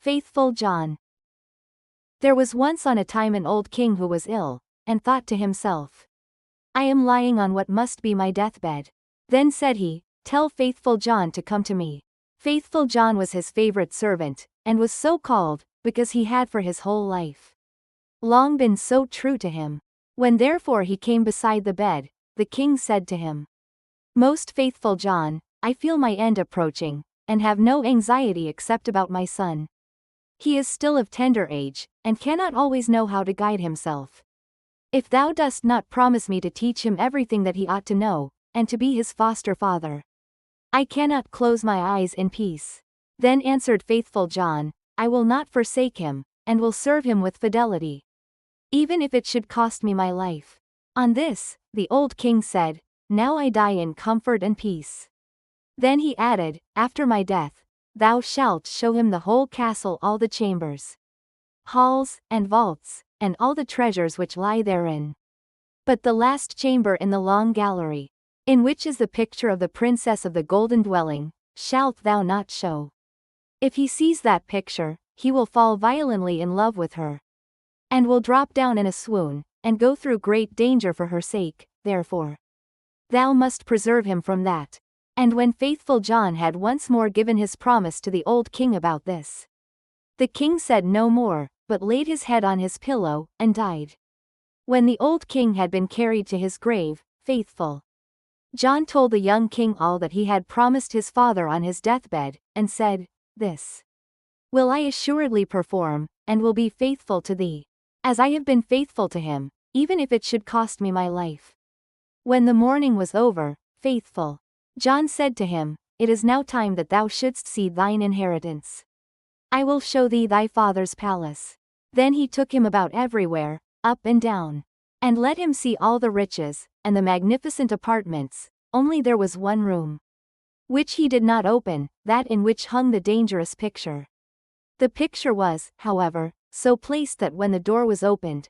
Faithful John. There was once on a time an old king who was ill, and thought to himself, I am lying on what must be my deathbed. Then said he, Tell Faithful John to come to me. Faithful John was his favorite servant, and was so called, because he had for his whole life long been so true to him. When therefore he came beside the bed, the king said to him, Most faithful John, I feel my end approaching, and have no anxiety except about my son. He is still of tender age, and cannot always know how to guide himself. If thou dost not promise me to teach him everything that he ought to know, and to be his foster father, I cannot close my eyes in peace. Then answered Faithful John, I will not forsake him, and will serve him with fidelity, even if it should cost me my life. On this, the old king said, Now I die in comfort and peace. Then he added, After my death, thou shalt show him the whole castle, all the chambers, halls, and vaults, and all the treasures which lie therein. But the last chamber in the long gallery, in which is the picture of the princess of the golden dwelling, shalt thou not show. If he sees that picture, he will fall violently in love with her, and will drop down in a swoon, and go through great danger for her sake. Therefore thou must preserve him from that. And when Faithful John had once more given his promise to the old king about this, the king said no more, but laid his head on his pillow, and died. When the old king had been carried to his grave, Faithful John told the young king all that he had promised his father on his deathbed, and said, This will I assuredly perform, and will be faithful to thee, as I have been faithful to him, even if it should cost me my life. When the mourning was over, Faithful John said to him, It is now time that thou shouldst see thine inheritance. I will show thee thy father's palace. Then he took him about everywhere, up and down, and let him see all the riches, and the magnificent apartments. Only there was one room, which he did not open, that in which hung the dangerous picture. The picture was, however, so placed that when the door was opened,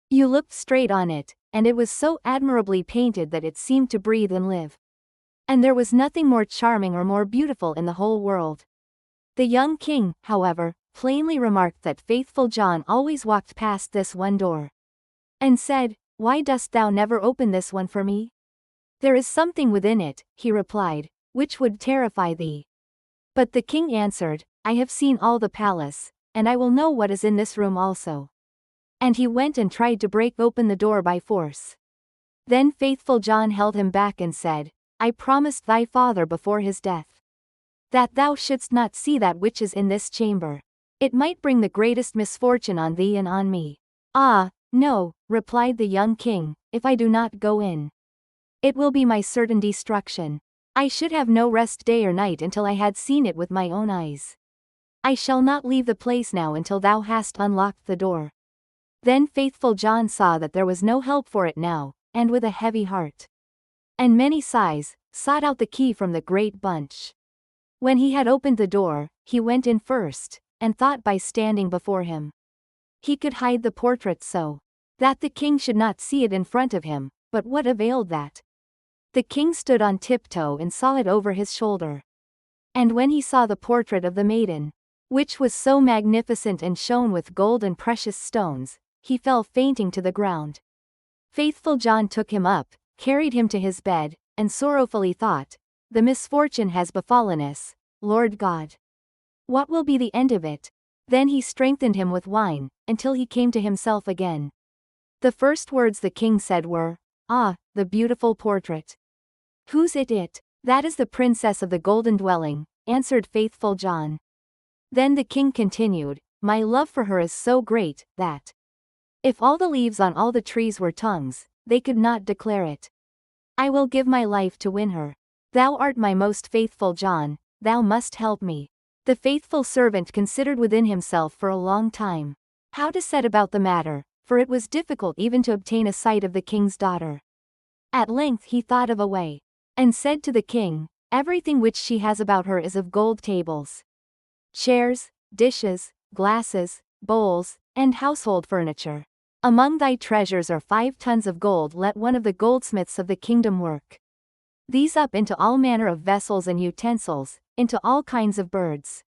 you looked straight on it, and it was so admirably painted that it seemed to breathe and live. And there was nothing more charming or more beautiful in the whole world. The young king, however, plainly remarked that Faithful John always walked past this one door, and said, Why dost thou never open this one for me? There is something within it, he replied, which would terrify thee. But the king answered, I have seen all the palace, and I will know what is in this room also. And he went and tried to break open the door by force. Then Faithful John held him back and said, I promised thy father before his death, that thou shouldst not see that which is in this chamber. It might bring the greatest misfortune on thee and on me. Ah, no, replied the young king, if I do not go in, it will be my certain destruction. I should have no rest day or night until I had seen it with my own eyes. I shall not leave the place now until thou hast unlocked the door. Then Faithful John saw that there was no help for it now, and with a heavy heart and many sighs, sought out the key from the great bunch. When he had opened the door, he went in first, and thought by standing before him, he could hide the portrait so that the king should not see it in front of him, but what availed that? The king stood on tiptoe and saw it over his shoulder. And when he saw the portrait of the maiden, which was so magnificent and shone with gold and precious stones, he fell fainting to the ground. Faithful John took him up, carried him to his bed, and sorrowfully thought, The misfortune has befallen us, Lord God. What will be the end of it? Then he strengthened him with wine, until he came to himself again. The first words the king said were, Ah, the beautiful portrait. Whose it? That is the princess of the golden dwelling, answered Faithful John. Then the king continued, My love for her is so great, that if all the leaves on all the trees were tongues, they could not declare it. I will give my life to win her. Thou art my most faithful John, thou must help me. The faithful servant considered within himself for a long time how to set about the matter, for it was difficult even to obtain a sight of the king's daughter. At length he thought of a way, and said to the king, Everything which she has about her is of gold: tables, chairs, dishes, glasses, bowls, and household furniture. Among thy treasures are 5 tons of gold. Let one of the goldsmiths of the kingdom work these up into all manner of vessels and utensils, into all kinds of birds,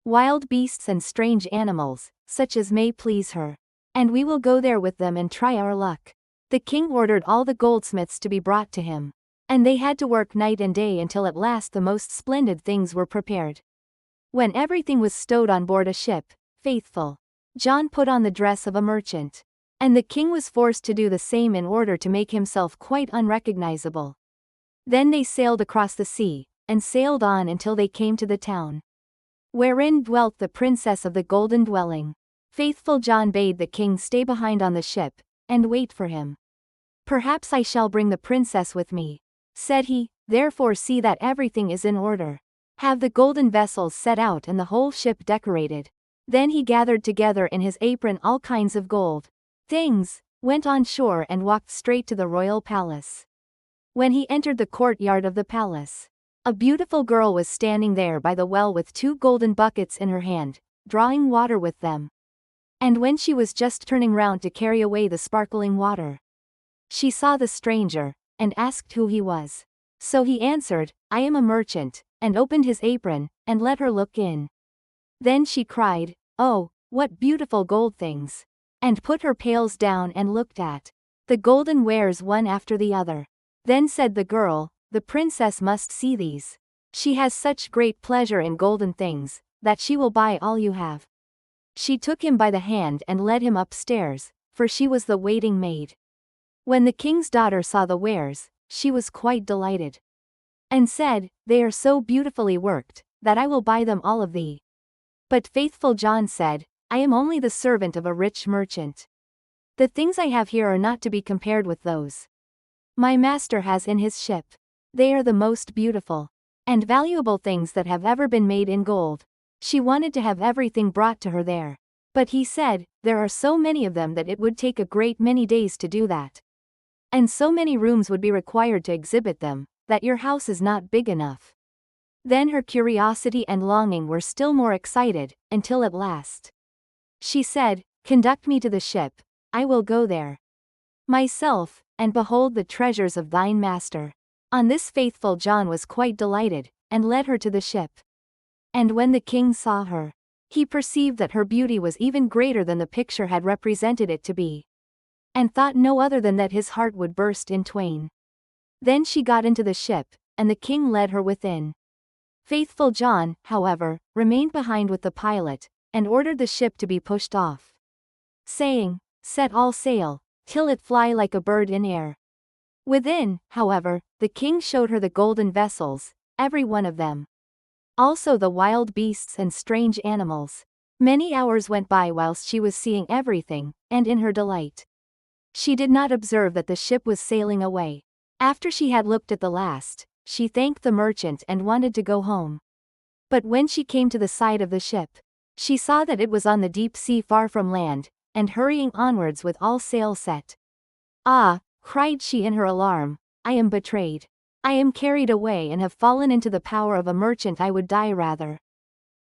wild beasts and strange animals, such as may please her. And we will go there with them and try our luck. The king ordered all the goldsmiths to be brought to him. And they had to work night and day until at last the most splendid things were prepared. When everything was stowed on board a ship, Faithful John put on the dress of a merchant. And the king was forced to do the same in order to make himself quite unrecognizable. Then they sailed across the sea, and sailed on until they came to the town wherein dwelt the princess of the golden dwelling. Faithful John bade the king stay behind on the ship, and wait for him. "Perhaps I shall bring the princess with me," said he, "therefore see that everything is in order. Have the golden vessels set out and the whole ship decorated." Then he gathered together in his apron all kinds of gold things, went on shore and walked straight to the royal palace. When he entered the courtyard of the palace, a beautiful girl was standing there by the well with 2 golden buckets in her hand, drawing water with them. And when she was just turning round to carry away the sparkling water, she saw the stranger, and asked who he was. So he answered, "I am a merchant," and opened his apron, and let her look in. Then she cried, "Oh, what beautiful gold things!" and put her pails down and looked at the golden wares one after the other. Then said the girl, "The princess must see these. She has such great pleasure in golden things, that she will buy all you have." She took him by the hand and led him upstairs, for she was the waiting maid. When the king's daughter saw the wares, she was quite delighted, and said, "They are so beautifully worked, that I will buy them all of thee." But Faithful John said, "I am only the servant of a rich merchant. The things I have here are not to be compared with those my master has in his ship. They are the most beautiful and valuable things that have ever been made in gold." She wanted to have everything brought to her there. But he said, "There are so many of them that it would take a great many days to do that. And so many rooms would be required to exhibit them, that your house is not big enough." Then her curiosity and longing were still more excited, until at last she said, "Conduct me to the ship, I will go there myself, and behold the treasures of thine master." On this Faithful John was quite delighted, and led her to the ship. And when the king saw her, he perceived that her beauty was even greater than the picture had represented it to be, and thought no other than that his heart would burst in twain. Then she got into the ship, and the king led her within. Faithful John, however, remained behind with the pilot, and ordered the ship to be pushed off, saying, "Set all sail, till it fly like a bird in air." Within, however, the king showed her the golden vessels, every one of them. Also the wild beasts and strange animals. Many hours went by whilst she was seeing everything, and in her delight, she did not observe that the ship was sailing away. After she had looked at the last, she thanked the merchant and wanted to go home. But when she came to the side of the ship, she saw that it was on the deep sea far from land, and hurrying onwards with all sail set. "Ah," cried she in her alarm, "I am betrayed. I am carried away and have fallen into the power of a merchant. I would die rather."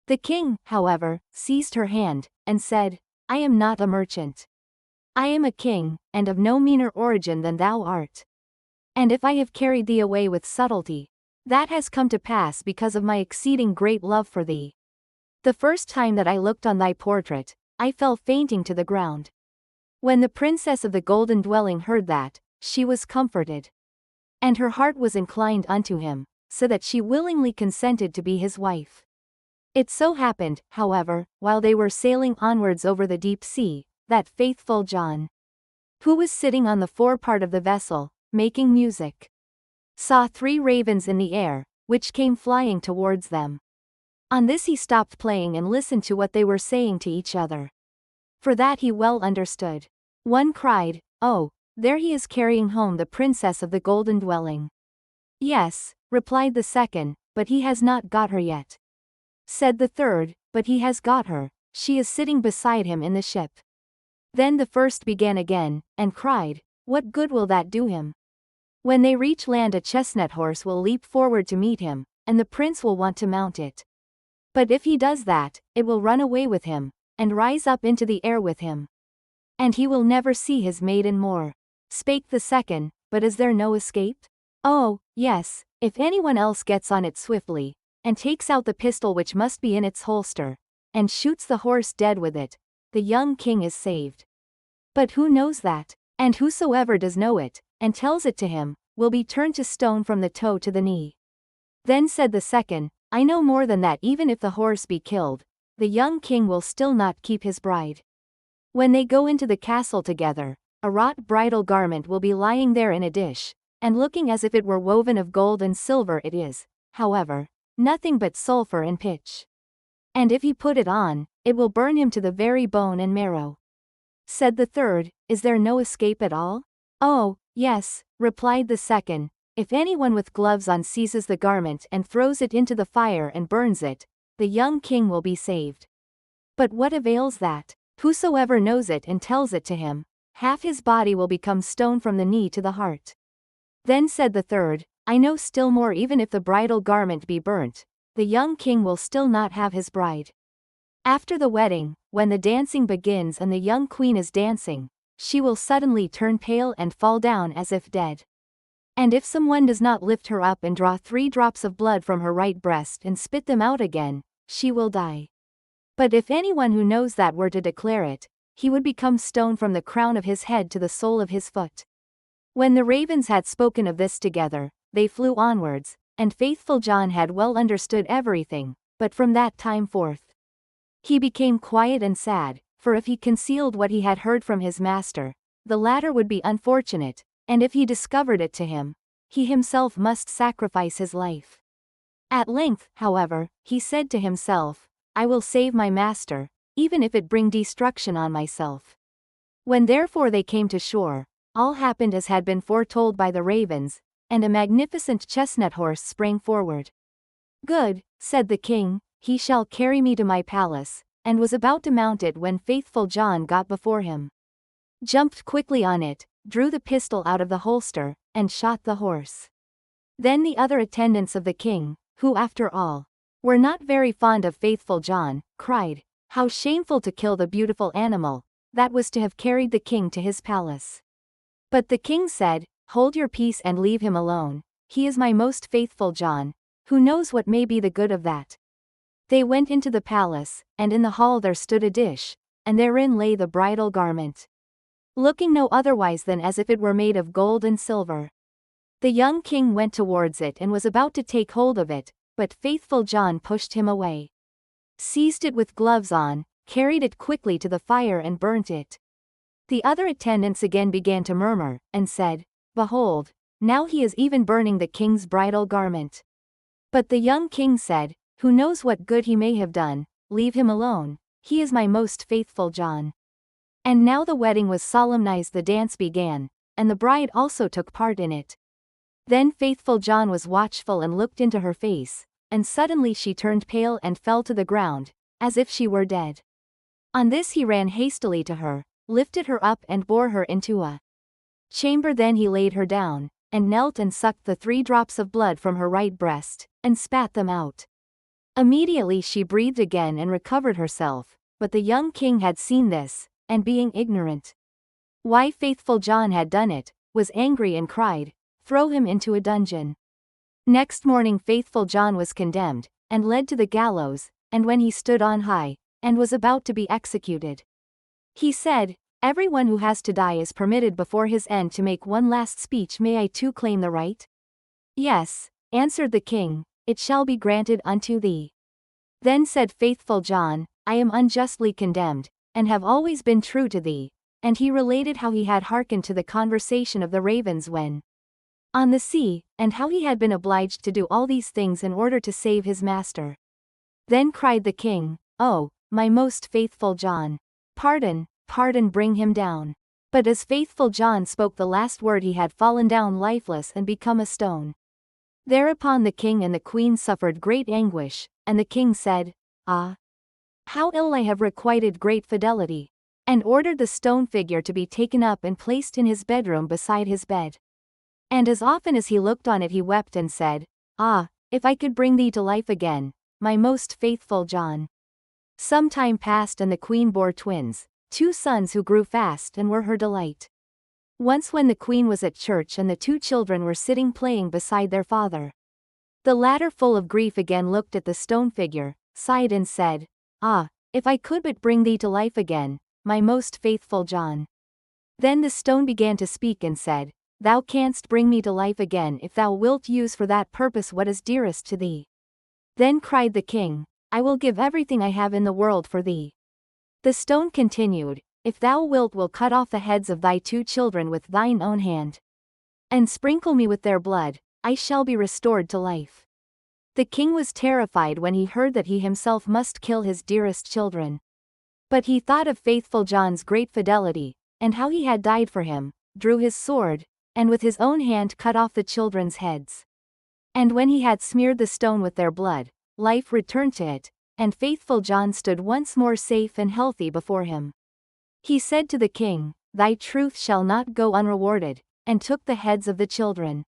The king, however, seized her hand, and said, "I am not a merchant. I am a king, and of no meaner origin than thou art. And if I have carried thee away with subtlety, that has come to pass because of my exceeding great love for thee. The first time that I looked on thy portrait, I fell fainting to the ground." When the princess of the golden dwelling heard that, she was comforted, and her heart was inclined unto him, so that she willingly consented to be his wife. It so happened, however, while they were sailing onwards over the deep sea, that Faithful John, who was sitting on the forepart of the vessel, making music, saw 3 ravens in the air, which came flying towards them. On this he stopped playing and listened to what they were saying to each other. For that he well understood. One cried, "Oh, there he is carrying home the princess of the golden dwelling." "Yes," replied the second, "but he has not got her yet." Said the third, "But he has got her, she is sitting beside him in the ship." Then the first began again, and cried, "What good will that do him? When they reach land a chestnut horse will leap forward to meet him, and the prince will want to mount it. But if he does that, it will run away with him, and rise up into the air with him. And he will never see his maiden more." Spake the second, "But is there no escape?" "Oh, yes, if anyone else gets on it swiftly, and takes out the pistol which must be in its holster, and shoots the horse dead with it, the young king is saved. But who knows that? And whosoever does know it, and tells it to him, will be turned to stone from the toe to the knee. Then said the second, I know more than that. Even if the horse be killed, the young king will still not keep his bride. When they go into the castle together, a wrought bridal garment will be lying there in a dish, and looking as if it were woven of gold and silver. It is, however, nothing but sulfur and pitch. And if he put it on, it will burn him to the very bone and marrow. Said the third, Is there no escape at all? Oh, yes, replied the second, if anyone with gloves on seizes the garment and throws it into the fire and burns it, the young king will be saved. But what avails that? Whosoever knows it and tells it to him, half his body will become stone from the knee to the heart. Then said the third, I know still more. Even if the bridal garment be burnt, the young king will still not have his bride. After the wedding, when the dancing begins and the young queen is dancing, she will suddenly turn pale and fall down as if dead. And if someone does not lift her up and draw 3 drops of blood from her right breast and spit them out again, she will die. But if anyone who knows that were to declare it, he would become stone from the crown of his head to the sole of his foot. When the ravens had spoken of this together, they flew onwards, and faithful John had well understood everything, but from that time forth he became quiet and sad, for if he concealed what he had heard from his master, the latter would be unfortunate, and if he discovered it to him, he himself must sacrifice his life. At length, however, he said to himself, I will save my master, even if it bring destruction on myself. When therefore they came to shore, all happened as had been foretold by the ravens, and a magnificent chestnut horse sprang forward. Good, said the king, he shall carry me to my palace, and was about to mount it when faithful John got before him, jumped quickly on it, drew the pistol out of the holster, and shot the horse. Then the other attendants of the king, who after all were not very fond of faithful John, cried, How shameful to kill the beautiful animal that was to have carried the king to his palace. But the king said, Hold your peace and leave him alone, he is my most faithful John, who knows what may be the good of that. They went into the palace, and in the hall there stood a dish, and therein lay the bridal garment, looking no otherwise than as if it were made of gold and silver. The young king went towards it and was about to take hold of it, but faithful John pushed him away, seized it with gloves on, carried it quickly to the fire and burnt it. The other attendants again began to murmur, and said, Behold, now he is even burning the king's bridal garment. But the young king said, Who knows what good he may have done, leave him alone, he is my most faithful John. And now the wedding was solemnized, the dance began, and the bride also took part in it. Then faithful John was watchful and looked into her face, and suddenly she turned pale and fell to the ground, as if she were dead. On this he ran hastily to her, lifted her up and bore her into a chamber. Then he laid her down, and knelt and sucked the 3 drops of blood from her right breast, and spat them out. Immediately she breathed again and recovered herself, but the young king had seen this, and being ignorant why faithful John had done it, was angry and cried, Throw him into a dungeon. Next morning faithful John was condemned, and led to the gallows, and when he stood on high, and was about to be executed, he said, Everyone who has to die is permitted before his end to make one last speech. May I too claim the right? Yes, answered the king, it shall be granted unto thee. Then said faithful John, I am unjustly condemned, and have always been true to thee, and he related how he had hearkened to the conversation of the ravens when on the sea, and how he had been obliged to do all these things in order to save his master. Then cried the king, Oh, my most faithful John! Pardon, pardon, bring him down. But as faithful John spoke the last word he had fallen down lifeless and become a stone. Thereupon the king and the queen suffered great anguish, and the king said, Ah! How ill I have requited great fidelity! And ordered the stone figure to be taken up and placed in his bedroom beside his bed. And as often as he looked on it he wept and said, Ah, if I could bring thee to life again, my most faithful John. Some time passed and the queen bore twins, 2 sons who grew fast and were her delight. Once when the queen was at church and the 2 children were sitting playing beside their father, the latter full of grief again looked at the stone figure, sighed and said, Ah, "If I could but bring thee to life again, my most faithful John." Then the stone began to speak and said, "Thou canst bring me to life again if thou wilt use for that purpose what is dearest to thee." Then cried the king, "I will give everything I have in the world for thee." The stone continued, "If thou wilt will cut off the heads of thy 2 children with thine own hand, and sprinkle me with their blood, I shall be restored to life." The king was terrified when he heard that he himself must kill his dearest children. But he thought of faithful John's great fidelity, and how he had died for him, drew his sword, and with his own hand cut off the children's heads. And when he had smeared the stone with their blood, life returned to it, and faithful John stood once more safe and healthy before him. He said to the king, "Thy truth shall not go unrewarded," and took the heads of the children,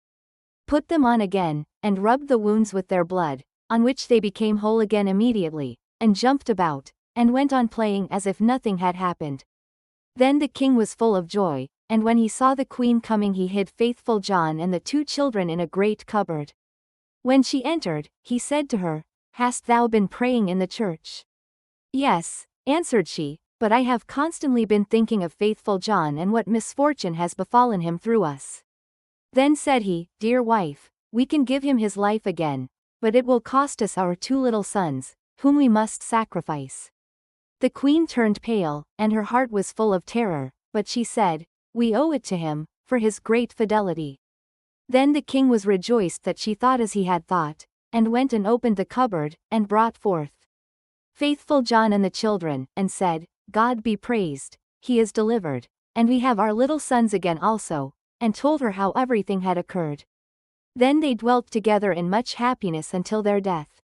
put them on again, and rubbed the wounds with their blood, on which they became whole again immediately, and jumped about, and went on playing as if nothing had happened. Then the king was full of joy, and when he saw the queen coming he hid faithful John and the 2 children in a great cupboard. When she entered, he said to her, "Hast thou been praying in the church?" "Yes," answered she, "but I have constantly been thinking of faithful John and what misfortune has befallen him through us." Then said he, "Dear wife, we can give him his life again, but it will cost us our 2 little sons, whom we must sacrifice." The queen turned pale, and her heart was full of terror, but she said, "We owe it to him, for his great fidelity." Then the king was rejoiced that she thought as he had thought, and went and opened the cupboard, and brought forth faithful John and the children, and said, "God be praised, he is delivered, and we have our little sons again also," and told her how everything had occurred. Then they dwelt together in much happiness until their death.